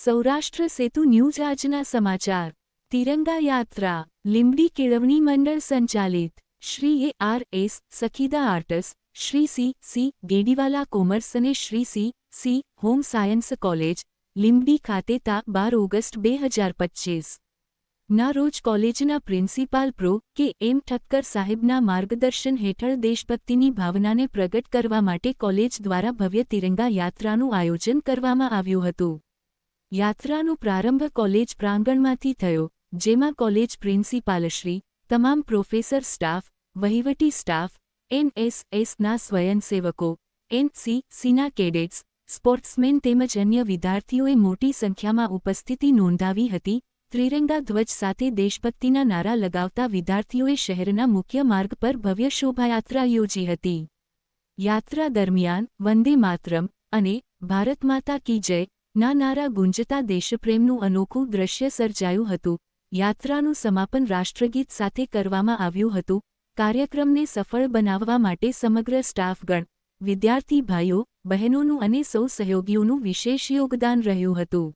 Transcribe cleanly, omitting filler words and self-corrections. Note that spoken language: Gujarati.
સૌરાષ્ટ્ર સેતુ ન્યૂઝ આજના સમાચાર તિરંગા યાત્રા લીંબડી કેળવણી મંડળ સંચાલિત Shri ARS Sakhida arts Shri C Gediwala commerce અને Shri C home science college Limbdi ખાતે તા 12 ઓગસ્ટ 2025 ના રોજ કોલેજના પ્રિન્સિપાલ પ્રો એમ ઠક્કર સાહેબના માર્ગદર્શન હેઠળ દેશભક્તિની ભાવનાને પ્રગટ કરવા માટે કોલેજ દ્વારા ભવ્ય તિરંગા યાત્રાનું આયોજન કરવામાં આવ્યું હતું। યાત્રાનો પ્રારંભ કોલેજ પ્રાંગણમાંથી થયો, જેમાં કોલેજ પ્રિન્સિપાલશ્રી, તમામ પ્રોફેસર સ્ટાફ, વહીવટી સ્ટાફ, NSSના સ્વયંસેવકો, NCCના કેડેટ્સ, સ્પોર્ટ્સમેન તેમજ અન્ય વિદ્યાર્થીઓએ મોટી સંખ્યામાં ઉપસ્થિતિ નોંધાવી હતી। ત્રિરંગા ધ્વજ સાથે દેશભક્તિના નારા લગાવતા વિદ્યાર્થીઓએ શહેરના મુખ્ય માર્ગ પર ભવ્ય શોભાયાત્રા યોજી હતી। યાત્રા દરમિયાન વંદે માતરમ અને ભારત માતા કી જય ના નારા ગુંજતા દેશપ્રેમનું અનોખું દ્રશ્ય સર્જાયું હતું। યાત્રાનું સમાપન રાષ્ટ્રગીત સાથે કરવામાં આવ્યું હતું। કાર્યક્રમને સફળ બનાવવા માટે સમગ્ર સ્ટાફગણ, વિદ્યાર્થી ભાઈઓ બહેનોનું અને સૌ સહયોગીઓનું વિશેષ યોગદાન રહ્યું હતું।